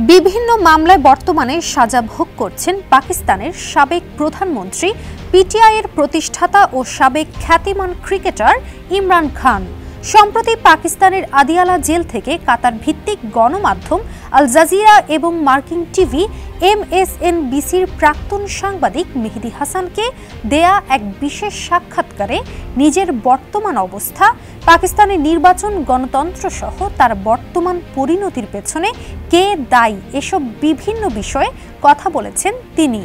বিভিন্ন মামলায় বর্তমানে সাজা ভোগ করছেন পাকিস্তানের সাবেক প্রধানমন্ত্রী পিটিআইয়ের প্রতিষ্ঠাতা ও সাবেক খ্যাতিমান ক্রিকেটার ইমরান খান। সম্প্রতি পাকিস্তানের আদিয়ালা জেল থেকে কাতার ভিত্তিক গণমাধ্যম আল জাজিরা এবং মার্কিন টিভি MSNBCর প্রাক্তন সাংবাদিক মেহেদী হাসানকে দেয়া এক বিশেষ সাক্ষাৎকারে নিজের বর্তমান অবস্থা, পাকিস্তানের নির্বাচন, গণতন্ত্র সহ তার বর্তমান পরিণতির পেছনে কে দায়ী এসব বিভিন্ন বিষয়ে কথা বলেছেন তিনি।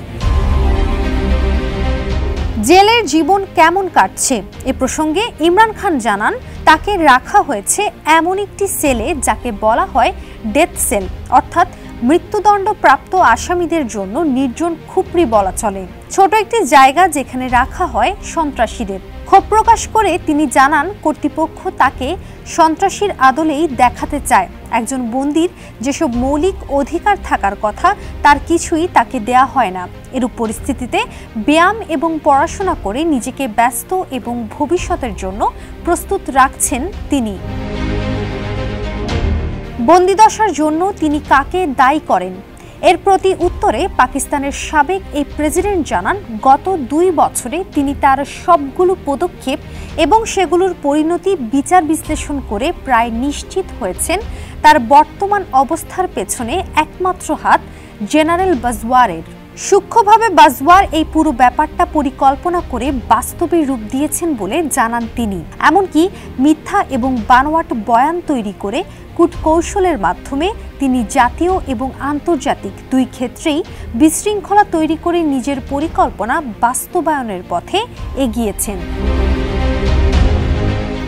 জেলের জীবন কেমন কাটছে এ প্রসঙ্গে ইমরান খান জানান, তাকে রাখা হয়েছে এমন একটি সেলে যাকে বলা হয় ডেথ সেল, অর্থাৎ মৃত্যুদণ্ড প্রাপ্ত আসামিদের জন্য নির্জন খুপড়ি বলা চলে। ছোট একটি জায়গা যেখানে রাখা হয় সন্ত্রাসীদের। ক্ষোভ প্রকাশ করে তিনি জানান, কর্তৃপক্ষ তাকে সন্ত্রাসীর আদলেই দেখাতে চায়। একজন বন্দীর যেসব মৌলিক অধিকার থাকার কথা তার কিছুই তাকে দেয়া হয় না। এরূপ পরিস্থিতিতে ব্যায়াম এবং পড়াশোনা করে নিজেকে ব্যস্ত এবং ভবিষ্যতের জন্য প্রস্তুত রাখছেন তিনি। বন্দিদশার জন্য তিনি কাকে দায়ী করেন? এর প্রতি উত্তরে পাকিস্তানের সাবেক এই প্রেসিডেন্ট জানান, গত 2 বছরে তিনি তার সবগুলো পদক্ষেপ এবং সেগুলোর পরিণতি বিচার বিশ্লেষণ করে প্রায় নিশ্চিত হয়েছেন তার বর্তমান অবস্থার পেছনে একমাত্র হাত জেনারেল বাজওয়ারের। সূক্ষ্মভাবে বাজওয়ার এই পুরো ব্যাপারটা পরিকল্পনা করে বাস্তবে রূপ দিয়েছেন বলে জানান তিনি। এমনকি মিথ্যা এবং বানোয়াট বয়ান তৈরি করে কূটকৌশলের মাধ্যমে তিনি জাতীয় এবং আন্তর্জাতিক 2 ক্ষেত্রেই বিশৃঙ্খলা তৈরি করে নিজের পরিকল্পনা বাস্তবায়নের পথে এগিয়েছেন।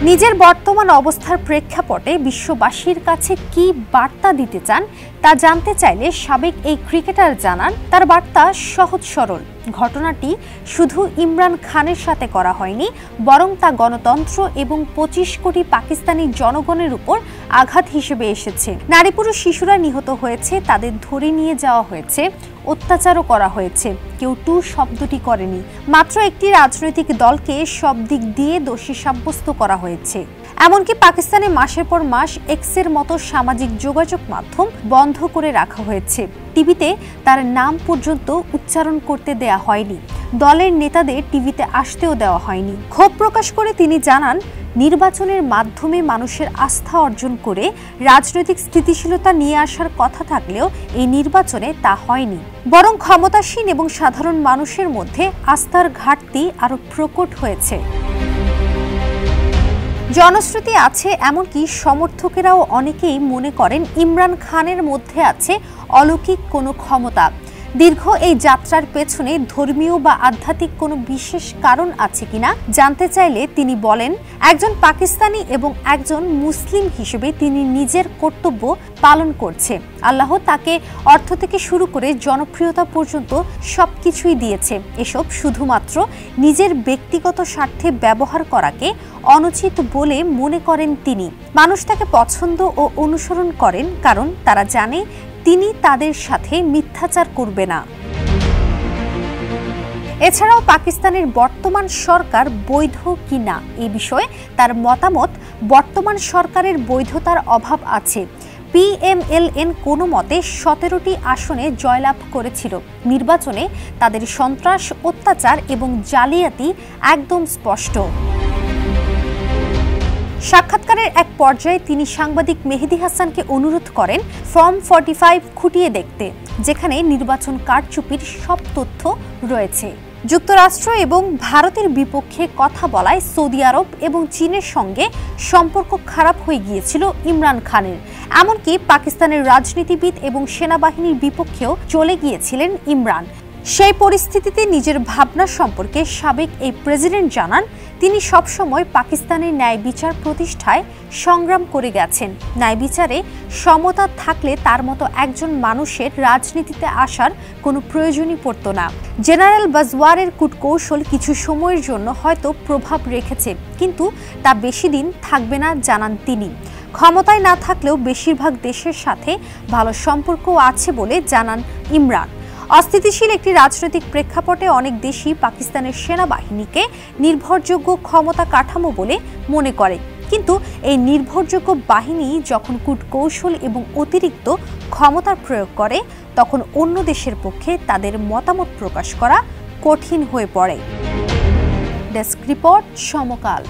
নিজের বর্তমান অবস্থার প্রেক্ষাপটে বিশ্ববাসীর কাছে কি বার্তা দিতে চান তা জানতে চাইলে সাবেক এই ক্রিকেটার জানান, তার বার্তা সহজ সরল। ঘটনাটি শুধু ইমরান খানের সাথে করা হয়নি, বরং তা গণতন্ত্র এবং 25 কোটি পাকিস্তানি জনগণের উপর আঘাত হিসেবে এসেছে। নারী পুরুষ শিশুরা নিহত হয়েছে, তাদের ধরে নিয়ে যাওয়া হয়েছে, অত্যাচারও করা হয়েছে। কেউ টু শব্দটি করেনি। মাত্র একটি রাজনৈতিক দলকে সব দিক দিয়ে দোষী সাব্যস্ত করা হয়েছে। এমনকি পাকিস্তানে মাসের পর মাস এক্সের মতো সামাজিক যোগাযোগ মাধ্যম বন্ধ করে রাখা হয়েছে। টিভিতে তার নাম পর্যন্ত উচ্চারণ করতে দেয়া হয়নি। দলের নেতাদের টিভিতে আসতেও দেওয়া হয়নি। ক্ষোভ প্রকাশ করে তিনি জানান, নির্বাচনের মাধ্যমে মানুষের আস্থা অর্জন করে রাজনৈতিক স্থিতিশীলতা নিয়ে আসার কথা থাকলেও এই নির্বাচনে তা হয়নি, বরং ক্ষমতাসীন এবং সাধারণ মানুষের মধ্যে আস্থার ঘাটতি আরও প্রকট হয়েছে। জনশ্রুতি আছে, এমনকি সমর্থকেরাও অনেকেই মনে করেন ইমরান খানের মধ্যে আছে অলৌকিক কোনো ক্ষমতা। দীর্ঘ এই যাত্রার পেছনে ধর্মীয় বা আধ্যাত্মিক কোনো বিশেষ কারণ আছে কিনা জানতে চাইলে তিনি বলেন, একজন পাকিস্তানি এবং একজন মুসলিম হিসেবে তিনি নিজের কর্তব্য পালন করছে। আল্লাহ তাকে অর্থ থেকে শুরু করে জনপ্রিয়তা পর্যন্ত সবকিছুই দিয়েছে। এসব শুধুমাত্র নিজের ব্যক্তিগত স্বার্থে ব্যবহার করাকে অনুচিত বলে মনে করেন তিনি। মানুষ তাকে পছন্দ ও অনুসরণ করেন কারণ তারা জানে তিনি তাদের সাথে মিথ্যাচার করবে না। এছাড়াও পাকিস্তানের বর্তমান সরকার বৈধ কিনা এ বিষয়ে তার মতামত, বর্তমান সরকারের বৈধতার অভাব আছে। PMLN কোনো মতে 17টি আসনে জয়লাভ করেছিল। নির্বাচনে তাদের সন্ত্রাস, অত্যাচার এবং জালিয়াতি একদম স্পষ্ট। সাক্ষাৎকারের এক পর্যায়ে তিনি সাংবাদিক মেহেদী হাসানকে অনুরোধ করেন ফর্ম 45 খুঁটিয়ে দেখতে, যেখানে নির্বাচন কারচুপির সব তথ্য রয়েছে। যুক্তরাষ্ট্র এবং ভারতের বিপক্ষে কথা বলায় সৌদি আরব এবং চীনের সঙ্গে সম্পর্ক খারাপ হয়ে গিয়েছিল ইমরান খানের। এমনকি পাকিস্তানের রাজনীতিবিদ এবং সেনাবাহিনীর বিপক্ষেও চলে গিয়েছিলেন ইমরান। সেই পরিস্থিতিতে নিজের ভাবনা সম্পর্কে সাবেক এই প্রেসিডেন্ট জানান, তিনি সবসময় পাকিস্তানের ন্যায় বিচার প্রতিষ্ঠায় সংগ্রাম করে গেছেন। ন্যায় বিচারে সমতা থাকলে তার মতো একজন মানুষের রাজনীতিতে আসার কোনো প্রয়োজনই পড়তো না। জেনারেল বাজওয়ারের কূটকৌশল কিছু সময়ের জন্য হয়তো প্রভাব রেখেছে, কিন্তু তা বেশি দিন থাকবে না জানান তিনি। ক্ষমতায় না থাকলেও বেশিরভাগ দেশের সাথে ভালো সম্পর্কও আছে বলে জানান ইমরান। অস্থিতিশীল একটি রাজনৈতিক প্রেক্ষাপটে অনেক দেশই পাকিস্তানের সেনাবাহিনীকে নির্ভরযোগ্য ক্ষমতা কাঠামো বলে মনে করে। কিন্তু এই নির্ভরযোগ্য বাহিনী যখন কূটকৌশল এবং অতিরিক্ত ক্ষমতার প্রয়োগ করে, তখন অন্য দেশের পক্ষে তাদের মতামত প্রকাশ করা কঠিন হয়ে পড়ে। ডেস্ক রিপোর্ট, সমকাল।